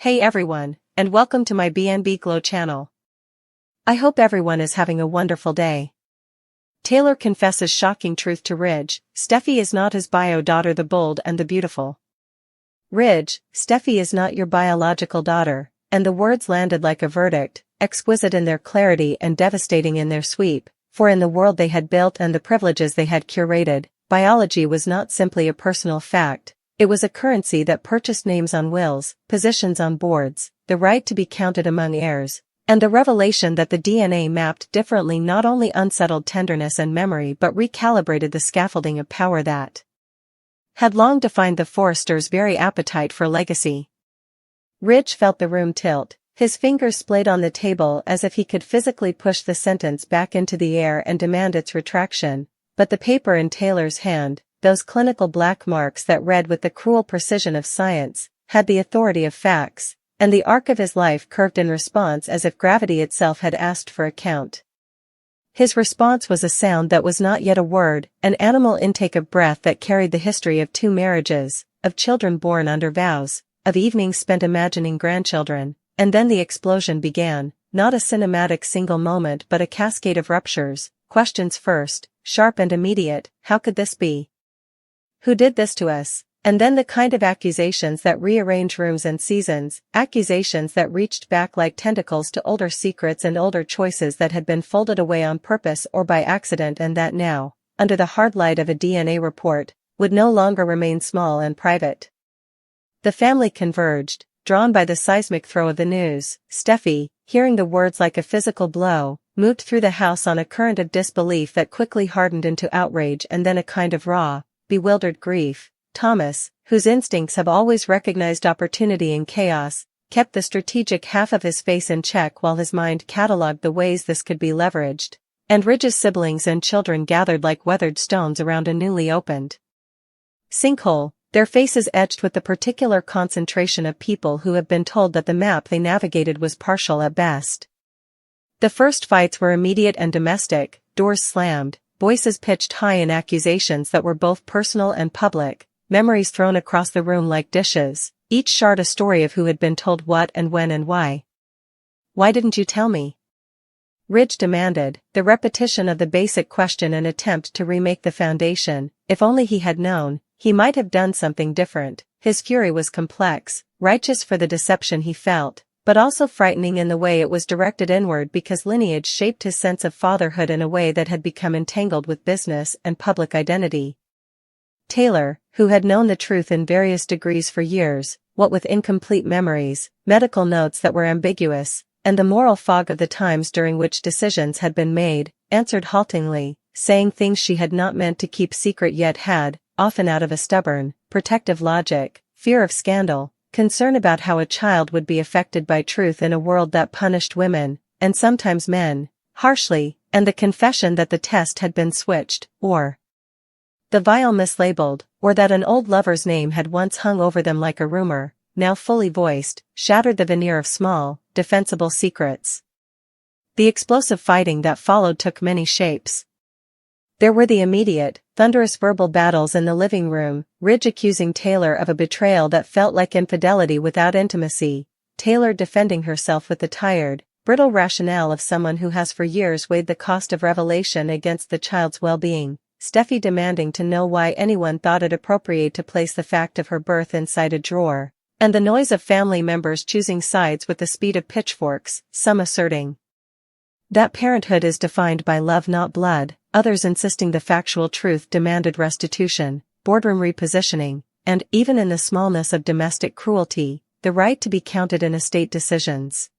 Hey everyone, and welcome to my BNB Glow channel. I hope everyone is having a wonderful day. Taylor confesses shocking truth to Ridge. Steffy is not his bio daughter, the bold and the beautiful. Ridge, Steffy is not your biological daughter, and the words landed like a verdict, exquisite in their clarity and devastating in their sweep, for in the world they had built and the privileges they had curated, biology was not simply a personal fact. It was a currency that purchased names on wills, positions on boards, the right to be counted among heirs, and the revelation that the DNA mapped differently not only unsettled tenderness and memory but recalibrated the scaffolding of power that had long defined the Forresters' very appetite for legacy. Ridge felt the room tilt, his fingers splayed on the table as if he could physically push the sentence back into the air and demand its retraction, but the paper in Taylor's hand, those clinical black marks that read with the cruel precision of science, had the authority of facts, and the arc of his life curved in response as if gravity itself had asked for account. His response was a sound that was not yet a word, an animal intake of breath that carried the history of 2 marriages, of children born under vows, of evenings spent imagining grandchildren, and then the explosion began, not a cinematic single moment but a cascade of ruptures, questions first, sharp and immediate. How could this be? Who did this to us? And then the kind of accusations that rearrange rooms and seasons, accusations that reached back like tentacles to older secrets and older choices that had been folded away on purpose or by accident and that now, under the hard light of a DNA report, would no longer remain small and private. The family converged, drawn by the seismic throw of the news. Steffy, hearing the words like a physical blow, moved through the house on a current of disbelief that quickly hardened into outrage and then a kind of raw, bewildered grief. Thomas, whose instincts have always recognized opportunity in chaos, kept the strategic half of his face in check while his mind catalogued the ways this could be leveraged, and Ridge's siblings and children gathered like weathered stones around a newly opened sinkhole, their faces etched with the particular concentration of people who have been told that the map they navigated was partial at best. The first fights were immediate and domestic, doors slammed, voices pitched high in accusations that were both personal and public, memories thrown across the room like dishes, each shard a story of who had been told what and when and why. Why didn't you tell me? Ridge demanded, the repetition of the basic question an attempt to remake the foundation. If only he had known, he might have done something different. His fury was complex, righteous for the deception he felt, but also frightening in the way it was directed inward because lineage shaped his sense of fatherhood in a way that had become entangled with business and public identity. Taylor, who had known the truth in various degrees for years, what with incomplete memories, medical notes that were ambiguous, and the moral fog of the times during which decisions had been made, answered haltingly, saying things she had not meant to keep secret yet had, often out of a stubborn, protective logic, fear of scandal, concern about how a child would be affected by truth in a world that punished women, and sometimes men, harshly, and the confession that the test had been switched, or the vial mislabeled, or that an old lover's name had once hung over them like a rumor, now fully voiced, shattered the veneer of small, defensible secrets. The explosive fighting that followed took many shapes. There were the immediate, thunderous verbal battles in the living room, Ridge accusing Taylor of a betrayal that felt like infidelity without intimacy, Taylor defending herself with the tired, brittle rationale of someone who has for years weighed the cost of revelation against the child's well-being, Steffy demanding to know why anyone thought it appropriate to place the fact of her birth inside a drawer, and the noise of family members choosing sides with the speed of pitchforks, some asserting that parenthood is defined by love not blood, others insisting the factual truth demanded restitution, boardroom repositioning, and, even in the smallness of domestic cruelty, the right to be counted in estate decisions.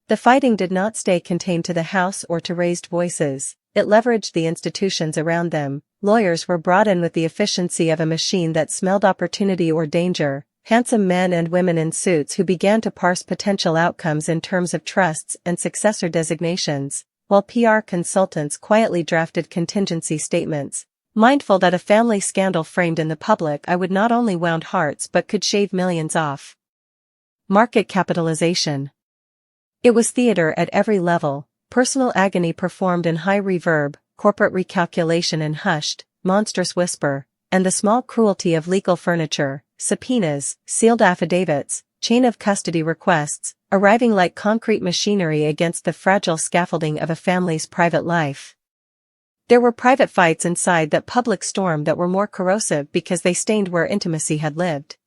The fighting did not stay contained to the house or to raised voices, it leveraged the institutions around them. Lawyers were brought in with the efficiency of a machine that smelled opportunity or danger, handsome men and women in suits who began to parse potential outcomes in terms of trusts and successor designations, while PR consultants quietly drafted contingency statements, mindful that a family scandal framed in the public eye would not only wound hearts but could shave millions off. Market capitalization. It was theater at every level, personal agony performed in high reverb, corporate recalculation in hushed, monstrous whisper, and the small cruelty of legal furniture, subpoenas, sealed affidavits, chain of custody requests, arriving like concrete machinery against the fragile scaffolding of a family's private life. There were private fights inside that public storm that were more corrosive because they stained where intimacy had lived.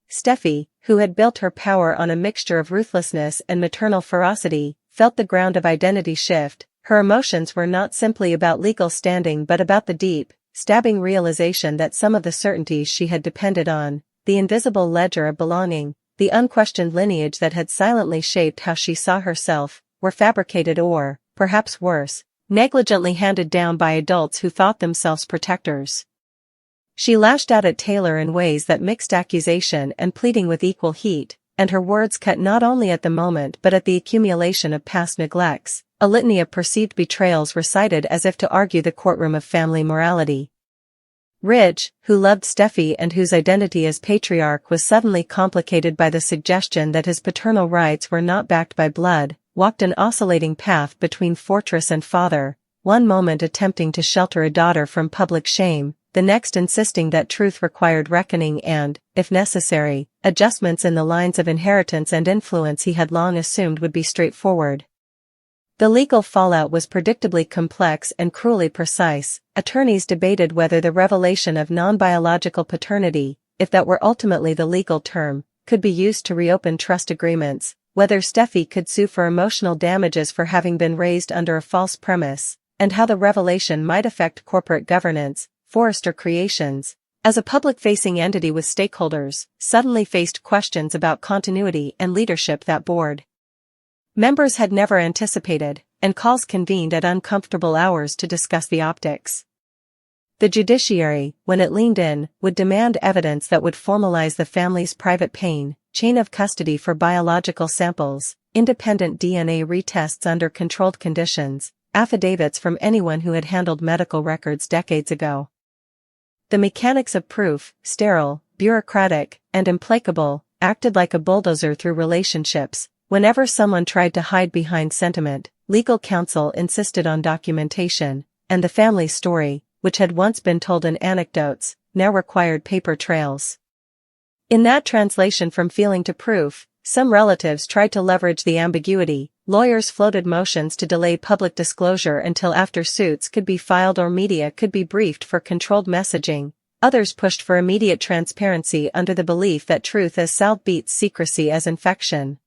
Steffy, who had built her power on a mixture of ruthlessness and maternal ferocity, felt the ground of identity shift. Her emotions were not simply about legal standing but about the deep, stabbing realization that some of the certainties she had depended on, the invisible ledger of belonging, the unquestioned lineage that had silently shaped how she saw herself, were fabricated or, perhaps worse, negligently handed down by adults who thought themselves protectors. She lashed out at Taylor in ways that mixed accusation and pleading with equal heat, and her words cut not only at the moment but at the accumulation of past neglects, a litany of perceived betrayals recited as if to argue the courtroom of family morality. Ridge, who loved Steffy and whose identity as patriarch was suddenly complicated by the suggestion that his paternal rights were not backed by blood, walked an oscillating path between fortress and father, one moment attempting to shelter a daughter from public shame, the next insisting that truth required reckoning and, if necessary, adjustments in the lines of inheritance and influence he had long assumed would be straightforward. The legal fallout was predictably complex and cruelly precise. Attorneys debated whether the revelation of non-biological paternity, if that were ultimately the legal term, could be used to reopen trust agreements, whether Steffy could sue for emotional damages for having been raised under a false premise, and how the revelation might affect corporate governance. Forrester Creations, as a public-facing entity with stakeholders, suddenly faced questions about continuity and leadership that board members had never anticipated, and calls convened at uncomfortable hours to discuss the optics. The judiciary, when it leaned in, would demand evidence that would formalize the family's private pain, chain of custody for biological samples, independent DNA retests under controlled conditions, affidavits from anyone who had handled medical records decades ago. The mechanics of proof, sterile, bureaucratic, and implacable, acted like a bulldozer through relationships. Whenever someone tried to hide behind sentiment, legal counsel insisted on documentation, and the family story, which had once been told in anecdotes, now required paper trails. In that translation from feeling to proof, some relatives tried to leverage the ambiguity. Lawyers floated motions to delay public disclosure until after suits could be filed or media could be briefed for controlled messaging. Others pushed for immediate transparency under the belief that truth as salve beats secrecy as infection.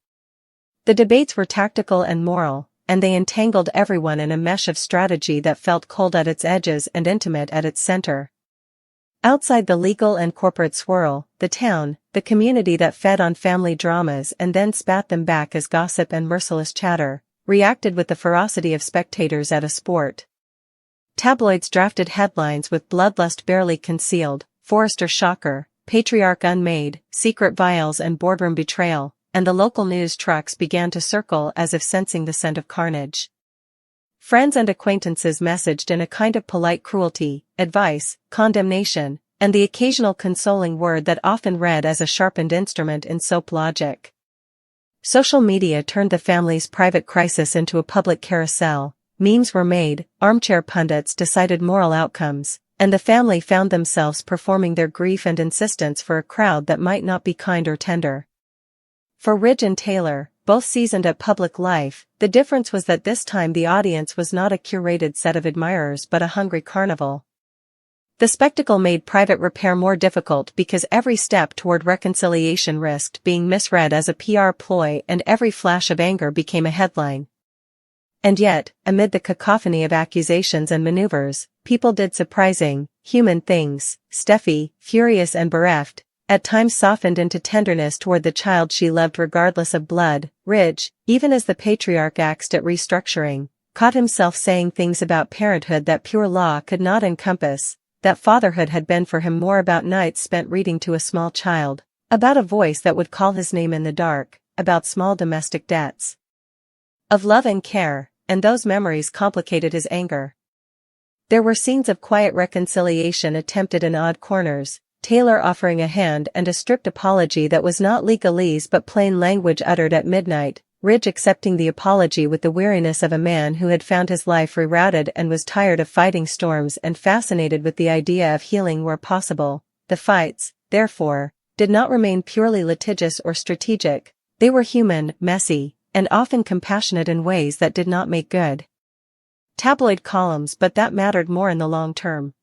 The debates were tactical and moral, and they entangled everyone in a mesh of strategy that felt cold at its edges and intimate at its center. Outside the legal and corporate swirl, the town, the community that fed on family dramas and then spat them back as gossip and merciless chatter, reacted with the ferocity of spectators at a sport. Tabloids drafted headlines with bloodlust barely concealed, Forrester shocker, patriarch unmade, secret vials and boardroom betrayal, and the local news trucks began to circle as if sensing the scent of carnage. Friends and acquaintances messaged in a kind of polite cruelty, advice, condemnation, and the occasional consoling word that often read as a sharpened instrument in soap logic. Social media turned the family's private crisis into a public carousel, memes were made, armchair pundits decided moral outcomes, and the family found themselves performing their grief and insistence for a crowd that might not be kind or tender. For Ridge and Taylor, both seasoned at public life, the difference was that this time the audience was not a curated set of admirers but a hungry carnival. The spectacle made private repair more difficult because every step toward reconciliation risked being misread as a PR ploy and every flash of anger became a headline. And yet, amid the cacophony of accusations and maneuvers, people did surprising, human things. Steffy, furious and bereft, at times softened into tenderness toward the child she loved regardless of blood. Ridge, even as the patriarch axed at restructuring, caught himself saying things about parenthood that pure law could not encompass, that fatherhood had been for him more about nights spent reading to a small child, about a voice that would call his name in the dark, about small domestic debts of love and care, and those memories complicated his anger. There were scenes of quiet reconciliation attempted in odd corners, Taylor offering a hand and a strict apology that was not legalese but plain language uttered at midnight, Ridge accepting the apology with the weariness of a man who had found his life rerouted and was tired of fighting storms and fascinated with the idea of healing where possible. The fights, therefore, did not remain purely litigious or strategic. They were human, messy, and often compassionate in ways that did not make good tabloid columns, but that mattered more in the long term.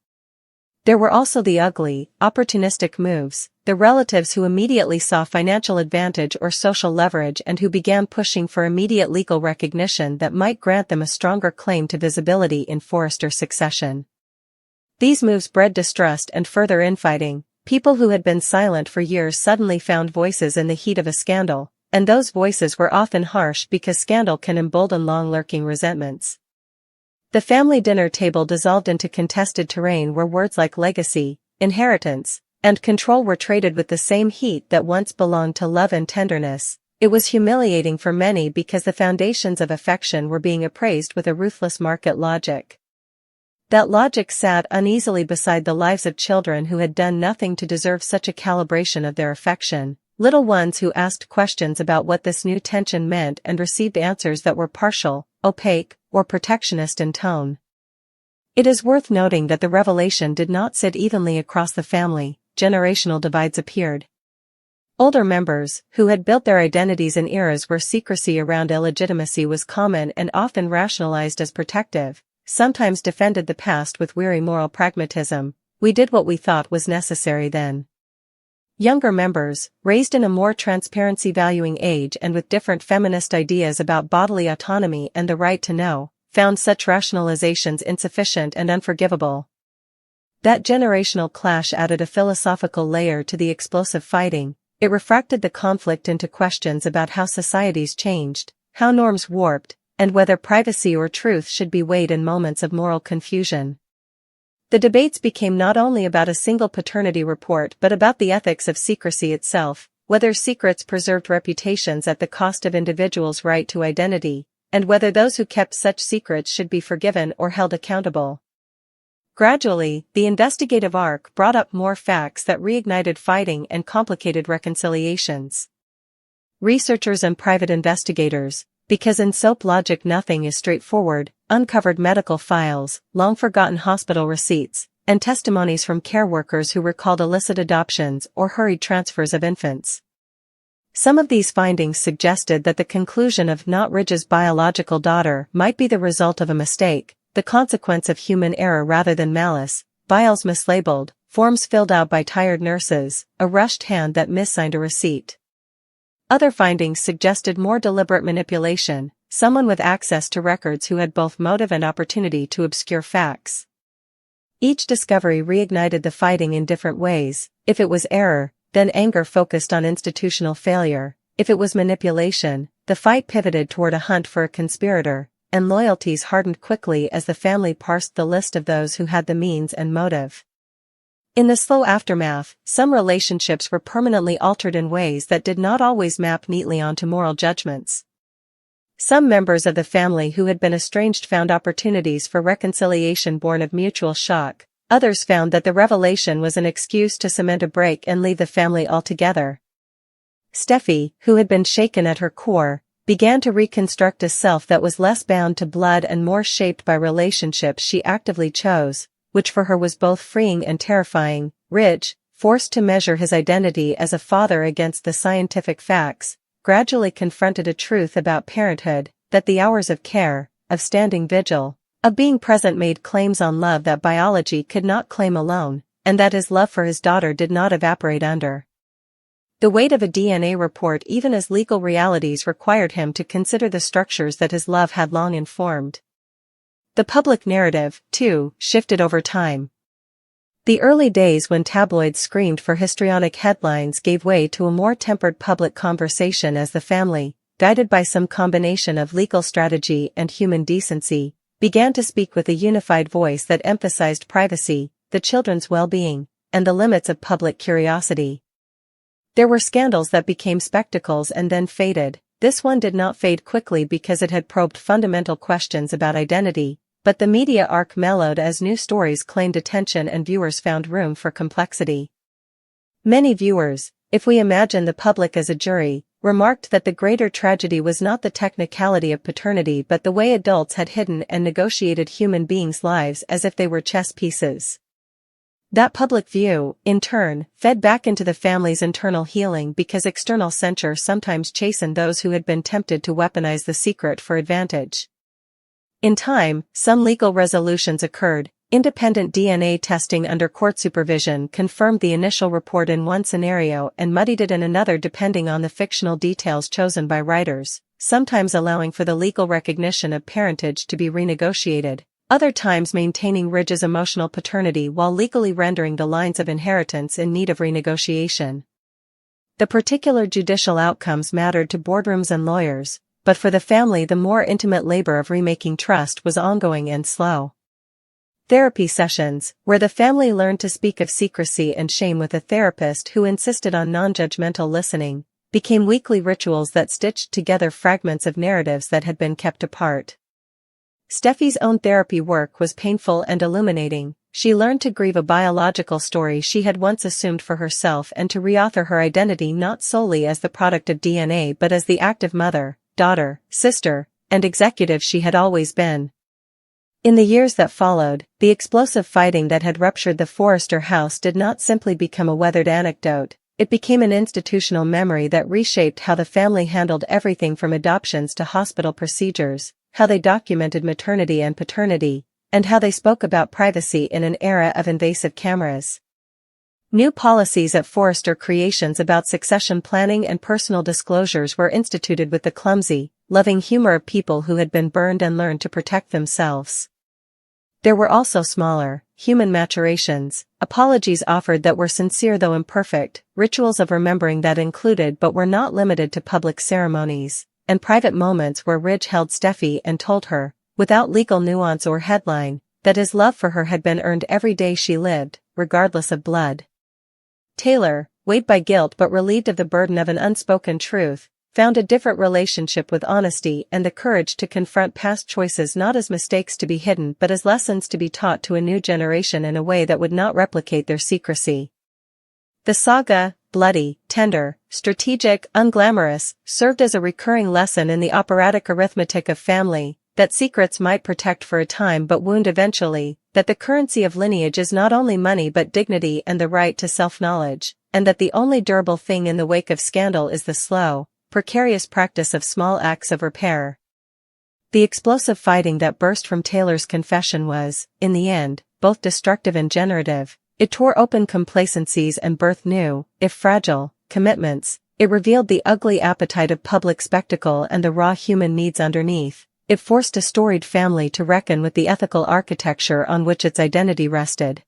There were also the ugly, opportunistic moves, the relatives who immediately saw financial advantage or social leverage and who began pushing for immediate legal recognition that might grant them a stronger claim to visibility in Forrester succession. These moves bred distrust and further infighting. People who had been silent for years suddenly found voices in the heat of a scandal, and those voices were often harsh because scandal can embolden long-lurking resentments. The family dinner table dissolved into contested terrain where words like legacy, inheritance, and control were traded with the same heat that once belonged to love and tenderness. It was humiliating for many because the foundations of affection were being appraised with a ruthless market logic. That logic sat uneasily beside the lives of children who had done nothing to deserve such a calibration of their affection, little ones who asked questions about what this new tension meant and received answers that were partial, opaque, or protectionist in tone. It is worth noting that the revelation did not sit evenly across the family. Generational divides appeared. Older members, who had built their identities in eras where secrecy around illegitimacy was common and often rationalized as protective, sometimes defended the past with weary moral pragmatism. We did what we thought was necessary then. Younger members, raised in a more transparency-valuing age and with different feminist ideas about bodily autonomy and the right to know, found such rationalizations insufficient and unforgivable. That generational clash added a philosophical layer to the explosive fighting. It refracted the conflict into questions about how societies changed, how norms warped, and whether privacy or truth should be weighed in moments of moral confusion. The debates became not only about a single paternity report but about the ethics of secrecy itself, whether secrets preserved reputations at the cost of individuals' right to identity, and whether those who kept such secrets should be forgiven or held accountable. Gradually, the investigative arc brought up more facts that reignited fighting and complicated reconciliations. Researchers and private investigators, because in soap logic nothing is straightforward, uncovered medical files, long-forgotten hospital receipts, and testimonies from care workers who recalled illicit adoptions or hurried transfers of infants. Some of these findings suggested that the conclusion of Not Ridge's biological daughter might be the result of a mistake, the consequence of human error rather than malice, vials mislabeled, forms filled out by tired nurses, a rushed hand that missigned a receipt. Other findings suggested more deliberate manipulation, someone with access to records who had both motive and opportunity to obscure facts. Each discovery reignited the fighting in different ways. If it was error, then anger focused on institutional failure. If it was manipulation, the fight pivoted toward a hunt for a conspirator, and loyalties hardened quickly as the family parsed the list of those who had the means and motive. In the slow aftermath, some relationships were permanently altered in ways that did not always map neatly onto moral judgments. Some members of the family who had been estranged found opportunities for reconciliation born of mutual shock. Others found that the revelation was an excuse to cement a break and leave the family altogether. Steffy, who had been shaken at her core, began to reconstruct a self that was less bound to blood and more shaped by relationships she actively chose, which for her was both freeing and terrifying. Ridge, forced to measure his identity as a father against the scientific facts, gradually confronted a truth about parenthood, that the hours of care, of standing vigil, of being present made claims on love that biology could not claim alone, and that his love for his daughter did not evaporate under the weight of a DNA report even as legal realities required him to consider the structures that his love had long informed. The public narrative, too, shifted over time. The early days when tabloids screamed for histrionic headlines gave way to a more tempered public conversation as the family, guided by some combination of legal strategy and human decency, began to speak with a unified voice that emphasized privacy, the children's well-being, and the limits of public curiosity. There were scandals that became spectacles and then faded. This one did not fade quickly because it had probed fundamental questions about identity, but the media arc mellowed as new stories claimed attention and viewers found room for complexity. Many viewers, if we imagine the public as a jury, remarked that the greater tragedy was not the technicality of paternity but the way adults had hidden and negotiated human beings' lives as if they were chess pieces. That public view, in turn, fed back into the family's internal healing because external censure sometimes chastened those who had been tempted to weaponize the secret for advantage. In time, some legal resolutions occurred. Independent DNA testing under court supervision confirmed the initial report in one scenario and muddied it in another depending on the fictional details chosen by writers, sometimes allowing for the legal recognition of parentage to be renegotiated, other times maintaining Ridge's emotional paternity while legally rendering the lines of inheritance in need of renegotiation. The particular judicial outcomes mattered to boardrooms and lawyers, but for the family the more intimate labor of remaking trust was ongoing and slow. Therapy sessions, where the family learned to speak of secrecy and shame with a therapist who insisted on non-judgmental listening, became weekly rituals that stitched together fragments of narratives that had been kept apart. Steffy's own therapy work was painful and illuminating. She learned to grieve a biological story she had once assumed for herself and to reauthor her identity not solely as the product of DNA but as the active mother, daughter, sister, and executive she had always been. In the years that followed, the explosive fighting that had ruptured the Forrester house did not simply become a weathered anecdote, it became an institutional memory that reshaped how the family handled everything from adoptions to hospital procedures, how they documented maternity and paternity, and how they spoke about privacy in an era of invasive cameras. New policies at Forrester Creations about succession planning and personal disclosures were instituted with the clumsy, loving humor of people who had been burned and learned to protect themselves. There were also smaller, human maturations, apologies offered that were sincere though imperfect, rituals of remembering that included but were not limited to public ceremonies, and private moments where Ridge held Steffy and told her, without legal nuance or headline, that his love for her had been earned every day she lived, regardless of blood. Taylor, weighed by guilt but relieved of the burden of an unspoken truth, found a different relationship with honesty and the courage to confront past choices not as mistakes to be hidden but as lessons to be taught to a new generation in a way that would not replicate their secrecy. The saga, bloody, tender, strategic, unglamorous, served as a recurring lesson in the operatic arithmetic of family, that secrets might protect for a time but wound eventually, that the currency of lineage is not only money but dignity and the right to self-knowledge, and that the only durable thing in the wake of scandal is the slow, precarious practice of small acts of repair. The explosive fighting that burst from Taylor's confession was, in the end, both destructive and generative. It tore open complacencies and birthed new, if fragile, commitments. It revealed the ugly appetite of public spectacle and the raw human needs underneath. It forced a storied family to reckon with the ethical architecture on which its identity rested.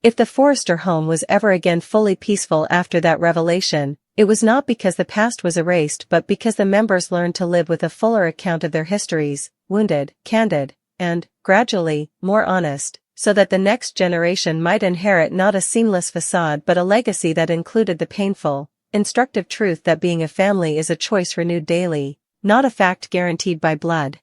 If the Forrester home was ever again fully peaceful after that revelation, it was not because the past was erased but because the members learned to live with a fuller account of their histories, wounded, candid, and, gradually, more honest, so that the next generation might inherit not a seamless facade but a legacy that included the painful, instructive truth that being a family is a choice renewed daily, not a fact guaranteed by blood.